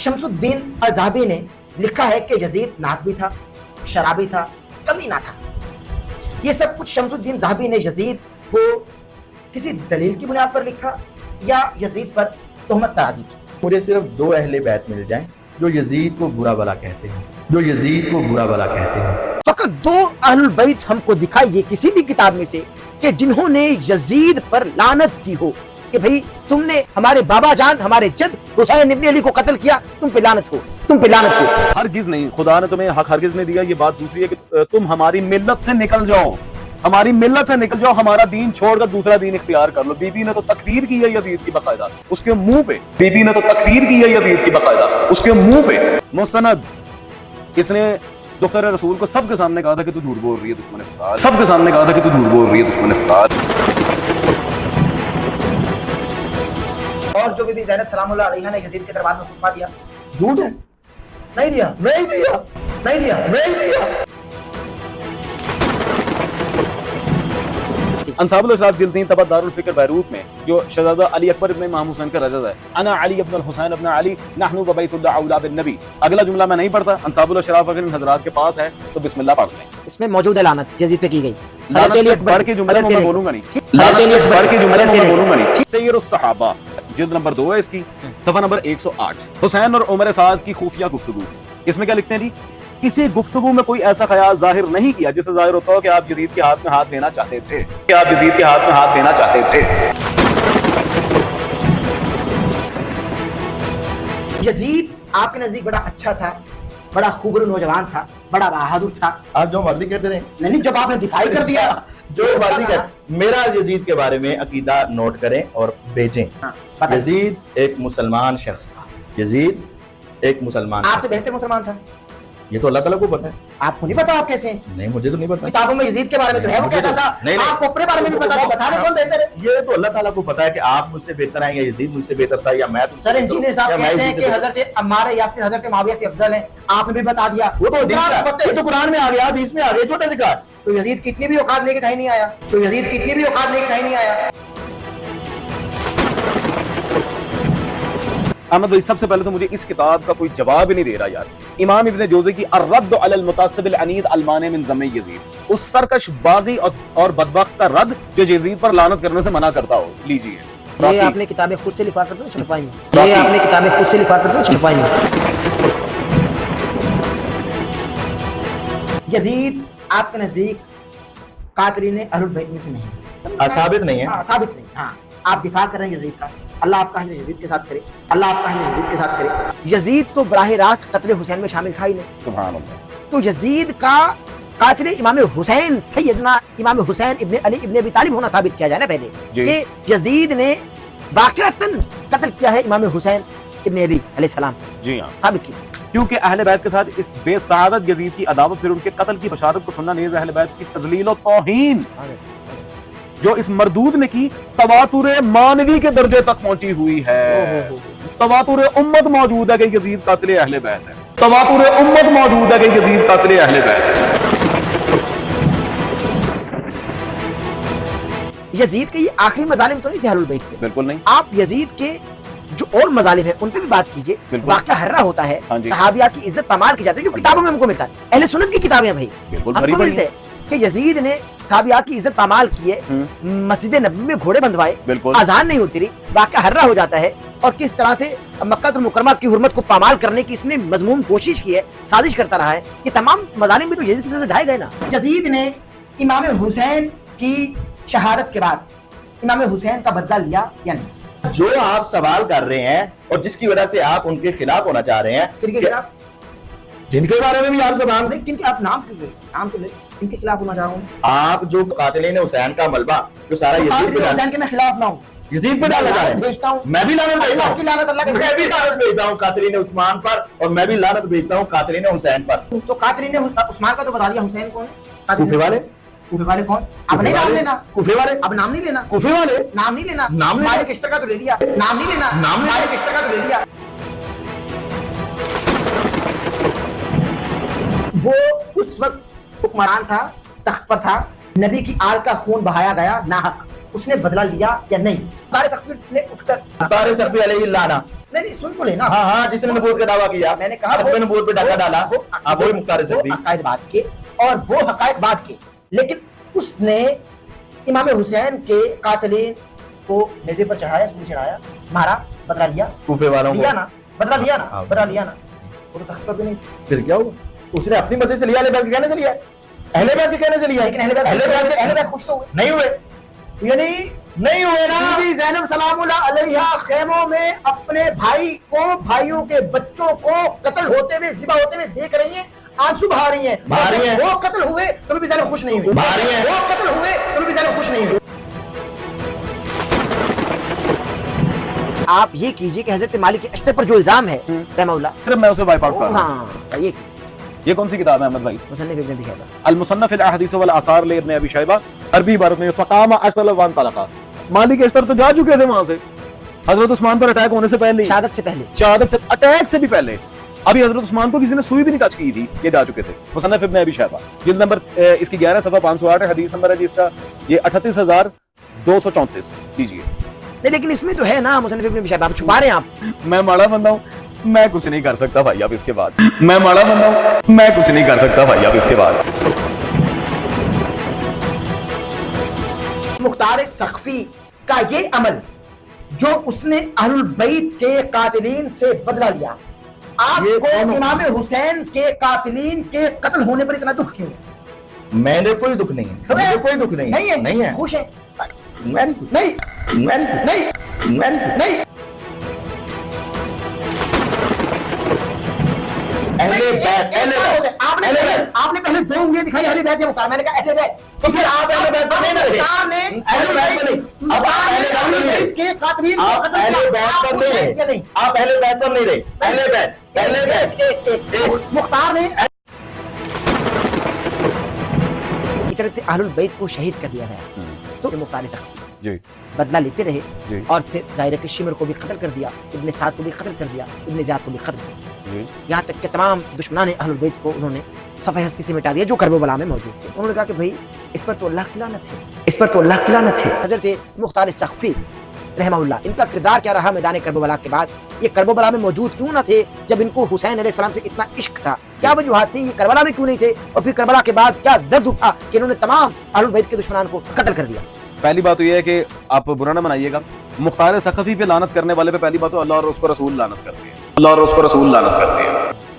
शमसुद्दीन अल-ज़हाबी ने लिखा है कि यजीद नाज़ भी था, शराबी था, कमीना था। ये सब कुछ शमसुद्दीन ज़हाबी ने यजीद को किसी दलील की बुनियाद पर लिखा या यजीद पर तोहमत ताज़ी की। मुझे सिर्फ दो अहले बैत मिल जाएं जो यजीद को बुरा भला कहते हैं, जो यजीद को बुरा भला कहते हैं। फकत दो अहलुल बैत हमको दिखाइए किसी भी किताब में से कि जिन्होंने यजीद पर लानत की हो कि भाई तुमने हमारे बाबा जान, हमारे जद हुसैन इब्न अली को कत्ल किया, तुम पे लानत हो, तुम पे लानत हो। हरगिज नहीं, खुदा ने तुम्हें हक हरगिज नहीं दिया। ये बात दूसरी है कि तुम हमारी मिल्लत से निकल जाओ, हमारी मिल्लत से निकल जाओ, हमारा दीन छोड़कर दूसरा दीन इख्तियार कर लो। बीबी ने तो तकरीर की है यजीद की बकायदा उसके मुंह पे, बीबी ने तो तकरीर की है यजीद की बकायदा उसके मुंह पे मुस्तनद। इसने दुख्तर रसूल को सबके सामने कहा था कि तू झूठ बोल रही है दुश्मन खुदा, सबके सामने कहा था कि तू झूठ बोल रही है दुश्मन खुदा। और जो बीबी ज़ैनब सलामुल्लाह अलैहा ने यजीद के दरबार में फतवा दिया, झूठ है, नहीं दिया, नहीं दिया, नहीं दिया, नहीं दिया। अंसाबुल अशराफ जिल्द 3 तबअ दारुल फिक्र बैरूत में जो शहजादा अली अकबर इब्न इमाम हुसैन का रजज़ है, अना अली इब्न हुसैन इब्न अली नहनु व बैतुल्लाह औला बिन नबी। अगला जुमला मैं नहीं पढ़ता, अंसाबुल अशराफ अगर इन हजरात के पास है तो बिस्मिल्लाह पढ़ लें। इसमें मौजूद है लानत यजीद पे की गई। लानत से बढ़ के जुमले मैं बोलूंगा नहीं, लानत से बढ़ के जुमले मैं बोलूंगा नहीं। सैयरुस सहाबा जिल्द नंबर 2 है इसकी, सफा नंबर 108। हुसैन और उमर साद की खुफिया गुफ्तगू। इसमें क्या लिखते हैं जी? किसी गुफ्तगू में कोई ऐसा ख्याल जाहिर नहीं किया जिससे जाहिर होता हो कि आप यजीद के हाथ में हाथ देना चाहते थे, कि आप यजीद के हाथ में हाथ देना चाहते थे। यजीद आपके नजदीक बड़ा अच्छा था, बड़ा खूबरू नौजवान था, बड़ा बहादुर था। आप जो मर्जी कहते रहे, नहीं, जब आपने दिफाई कर दिया जो मर्जी कहते। मेरा यजीद के बारे में अकीदा नोट करें और भेजें। यजीद एक मुसलमान शख्स था, यजीद एक मुसलमान। आपसे बेहतर मुसलमान था, ये तो अल्लाह ताला को पता है। आपको नहीं पता आप कैसे हैं? नहीं, मुझे तो नहीं पता। किताबों में यजीद के बारे में तो है वो कैसा था, आपको अपने बारे में भी पता, बता दें कौन बेहतर है। ये तो अल्लाह ताला को पता है कि आप मुझसे बेहतर हैं या यजीद मुझसे बेहतर था या मैं तो। सर इंजीनियर साहब कहते हैं कि हजरत अम्मार यासिर हजरत मुआविया से अफजल है, आपने भी बता दिया। वो तो कुरान में आ गया, हदीस में आ गया, छोटा जिक्र। तो यजीद कितनी भी औकात लेके कहीं नहीं आया, तो यजीद कितनी भी औकात लेके कहीं नहीं आया। अहमद भाई, सबसे पहले तो मुझे इस किताब का कोई जवाब ही नहीं दे रहा यार। इमाम इब्न जोज़ी की अर्रद्द अलल मुतासिबिल अनीद अलमाने मिन ज़म्म यजीद, उस सरकश बागी और बदबख्त का रद्द जो यजीद पर लानत करने से मना करता हो। लीजिए, ये आपने किताबें खुद से लिखवा कर दो छपवाएंगे, ये आपने किताबें खुद से लिखवा कर दो छपवाएंगे। यजीद आपके नजदीक कातिलीन अहलुल बैत में से नहीं, साबित नहीं है। हाँ, साबित नहीं। हाँ, आप दिफा कर रहे हैं यजीद का, अल्लाह आपका हश्र यजीद के साथ करे, अल्लाह आपका हश्र यजीद के साथ करे। यजीद तो बराह रास्त कत्ल हुसैन में शामिल था ही नहीं। सुभान अल्लाह। तो यजीद का कातिल इमाम हुसैन सैयदना इमाम हुसैन इब्न अली इब्न अबी तालिब होना साबित किया जाए ना पहले कि यजीद ने वाक़अतन कत्ल किया है इमाम हुसैन इब्न अली अलैहिस्सलाम। जी हाँ, साबित किया। क्योंकि अहले बैत के साथ इस बेसादत यजीद की अदावत, फिर उनके कत्ल की बशारत को सुनना नेज़ अहले बैत की तज़लील और तौहीन जो इस मरदूद ने की, तवातुर मानवी के दर्जे तक पहुंची हुई है। तवातुर उम्मत मौजूद है कि यजीद कातिल अहले बैत है, तवातुर उम्मत मौजूद है कि यजीद कातिल अहले बैत है। यजीद के ये आखिरी मजालिम तो नहीं थे अहलुल बैत के, बिल्कुल नहीं। आप यजीद के जो और मजालिम है उन पे भी बात कीजिए। वाक़या हर्रा होता है, सहाबियात की इज्जत पामाल की जाती है, जो किताबों में हमको मिलता है। अहले सुन्नत की किताबें भाई हमको मिलते हैं कि यजीद ने सहाबियात की इज्जत पामाल की है, मस्जिद नबवी में घोड़े बंधवाए, अजान नहीं होती रही, वाक़या हर्रा हो जाता है। और किस तरह से मक्का मुकर्रमा की हुर्मत को पामाल करने की इसने मजमूम कोशिश की है, साजिश करता रहा है। ये तमाम मजालिम भी तो यजीद की तरफ से ढाए गए ना। यजीद ने इमाम हुसैन की शहादत के बाद इमाम हुसैन का बदला लिया या नहीं? जो आप सवाल कर रहे हैं और जिसकी वजह से आप उनके खिलाफ होना चाह रहे हैं, किनके खिलाफ? जिनके बारे में भी आप सवाल दें, किनके आप नाम क्यों किनके खिलाफ होना चाह रहा हूँ? आप जो कातिलीन हुसैन का मलबा जो सारा यजीद पे हुसैन के मैं खिलाफ ना हूँ, यजीद पे डाला जा रहा है, भेजता हूँ। मैं भी लानत भेजता हूँ, आपकी लानत अल्लाह के, मैं भी लानत भेजता हूँ कातिलीन उस्मान पर, और मैं भी लानत भेजता हूँ कातिलीन हुसैन पर। तो कातिलीन उस्मान का तो बता दिया, हुसैन कौन? कूफे वाले। कूफे वाले कौन? अब नहीं नाम लेना। कूफे वाले, अब नाम नहीं लेना। कूफे वाले, नाम नहीं लेना। नाम मालिक इश्तर का तो ले लिया, नाम नहीं लेना। नाम मालिक इश्तर का तो ले लिया। वो उस वक्त हुक्मरान था, तख्त पर था, नबी की आल का खून बहाया गया नाहक। اس نے بدلہ لیا یا نہیں؟ مختار سقفی نے اٹھ کر مختار سقفی علیہ لانا، نہیں سن تو لینا، ہاں ہاں، جس نے نبوت کا دعویٰ کیا، میں نے کہا ختم نبوت پہ ڈاکہ ڈالا، وہی مختار سقفی، وہ عقائد بات کے اور وہ حقائق بات کے، لیکن اس نے امام حسین کے قاتلین کو نیزے پر چڑھایا، سولی چڑھایا، مارا، بدلہ لیا، کوفے والوں کو لیا نا، بدلہ لیا نا، بدلہ لیا نا، وہ تو تخت پر بھی نہیں تھا. پھر کیا ہوا؟ اس نے اپنی مرضی سے لیا، اہل بیت کے کہنے سے لیا، اہل بیت کے کہنے سے لیا، لیکن اہل بیت خوش تو ہوئے نہیں ہوئے، یعنی نہیں ہوئے نا. بی بی زینب سلام اللہ علیہا خیموں میں اپنے بھائی کو، بھائیوں کے بچوں کو قتل ہوتے ہوئے، ذبح ہوتے ہوئے دیکھ رہی ہیں، آنسو بہا رہی ہیں. وہ قتل ہوئے تو بی بی زینب خوش نہیں ہوئی، وہ قتل ہوئے تو بی بی زینب خوش نہیں ہوئی. آپ یہ کیجئے کہ حضرت مالک اشتر پر جو الزام ہے رحمہ اللہ، صرف میں اسے وائپ آؤٹ کر رہا ہوں. ہاں یہ کون سی کتاب ہے احمد بھائی؟ مصنف ابن ابی شیبہ، المصنف الاحادیث والآثار لابن ابی شیبہ، عربی عبارت میں فقام اشتر وان طلقا. مالک اشتر تو جا چکے تھے وہاں سے حضرت عثمان پر اٹیک ہونے سے پہلے، شہادت سے پہلے، شہادت سے، اٹیک سے بھی پہلے. ابھی حضرت عثمان کو کسی نے سوئی بھی نہیں ٹچ کی تھی، یہ جا چکے تھے. مصنف ابن ابی شیبہ جلد نمبر اس کی 11 صفحہ 508 ہے، حدیث نمبر ہے جس کا یہ 38234. لیجیے. نہیں لیکن اس میں تو ہے نا مصنف ابن ابی شیبہ، آپ چھپا رہے ہیں. آپ میں ماڑا بندہ ہوں، میں کچھ نہیں کر سکتا بھائی اب اس کے بعد. میں ماڑا بندہ ہوں، میں کچھ نہیں کر سکتا بھائی اب اس کے بعد. مختار سقفی کا یہ عمل جو اس نے اہل البیت کے قاتلین سے بدلہ لیا، آپ کو امام حسین کے قاتلین کے قتل ہونے پر اتنا دکھ کیوں؟ میں نے کوئی دکھ نہیں ہے، مجھے کوئی دکھ نہیں ہے، خوش ہے، میں نہیں آپ نے پہلے 2 انگلیاں دکھائی اہل بیت یا مختار، میں نے کہا اہل بیت، تو پھر آپ اہل بیت پر نہیں رہے، مختار نے اہل بیت کے قاتلین کو قتل کیا، آپ اہل بیت پر نہیں رہے، اہل بیت مختار نے اہل البیت کو شہید کر دیا گیا. تو مختار سقفی جی بدلہ لیتے رہے اور پھر ظاہر ہے کہ شمر کو بھی قتل کر دیا، ابن سعد کو بھی قتل کر دیا، ابن زیاد کو بھی قتل کر دیا، یہاں تک کہ تمام دشمنان اہل البیت کو انہوں نے صفحہ ہستی سے مٹا دیا جو کربلا میں موجود تھے. انہوں نے کہا کہ بھائی اس پر تو اللہ کی لعنت ہے، اس پر تو اللہ کی لعنت ہے. حضرت مختار سقفی رحمہ اللہ، ان کا کردار کیا رہا میدان کربلا کے بعد؟ یہ کربلا میں موجود کیوں نہ تھے جب ان کو حسین علیہ السلام سے اتنا عشق تھا؟ کیا وجوہات تھیں؟ یہ کربلا میں کیوں نہیں تھے؟ اور پھر کربلا کے بعد کیا درد اٹھا کہ انہوں نے تمام اہل البیت کے دشمنان کو قتل کر دیا؟ پہلی بات تو یہ ہے کہ آپ برا نہ منائیے گا، مختار سقفی پہ لعنت کرنے والے پہ پہلی بات تو اللہ اور اس کو رسول لعنت کرتے ہیں، اللہ اور اس کو رسول لعنت کرتے ہیں.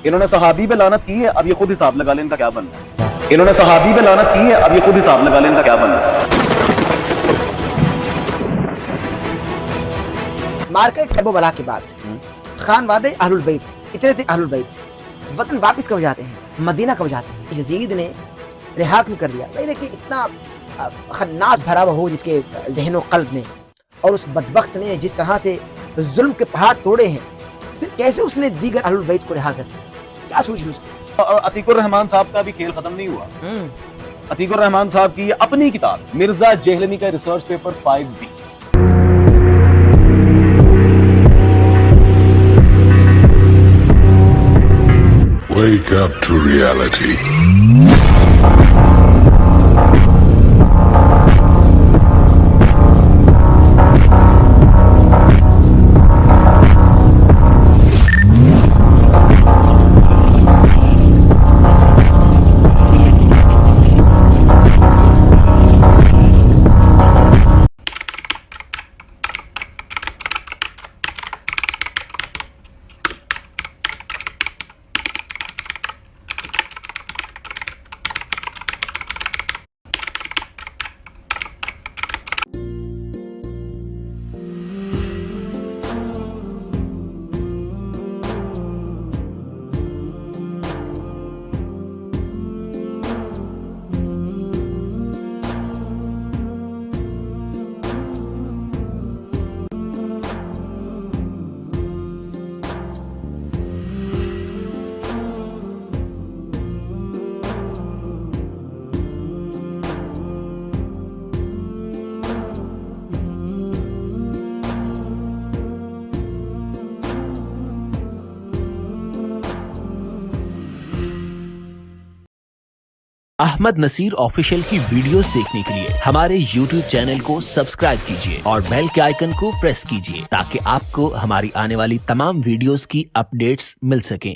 انہوں نے صحابی پہ لعنت کی ہے، اب یہ خود حساب لگا لیں ان کا کیا بننا ہے. انہوں نے صحابی پہ لعنت کی ہے، اب یہ خود حساب لگا لیں ان کا کیا بننا ہے. مارکہ کربلا کے بعد خان وادے اہل البیت، اتنے تھے اہل البیت، وطن واپس کب جاتے ہیں؟ مدینہ کب جاتے ہیں؟ یزید نے رہا کیوں کر دیا؟ ظاہر ہے کہ اتنا خناس بھرا ہوا ہو جس کے ذہن و قلب میں، اور اس بدبخت نے جس طرح سے ظلم کے پہاڑ توڑے ہیں، پھر کیسے اس نے دیگر اہل البیت کو رہا کر دیا؟ کیا سوچ رہی اس کو؟ اور عتیق الرحمان صاحب کا بھی کھیل ختم نہیں ہوا. عتیق الرحمان صاحب کی اپنی کتاب مرزا جہلمی کا research paper 5B، Wake up to reality. Ahmed Naseer official کی ویڈیوز دیکھنے کے لیے ہمارے YouTube چینل کو سبسکرائب کیجیے اور بیل کے آئیکن کو پریس کیجیے تاکہ آپ کو ہماری آنے والی تمام ویڈیوز کی اپڈیٹس مل سکیں۔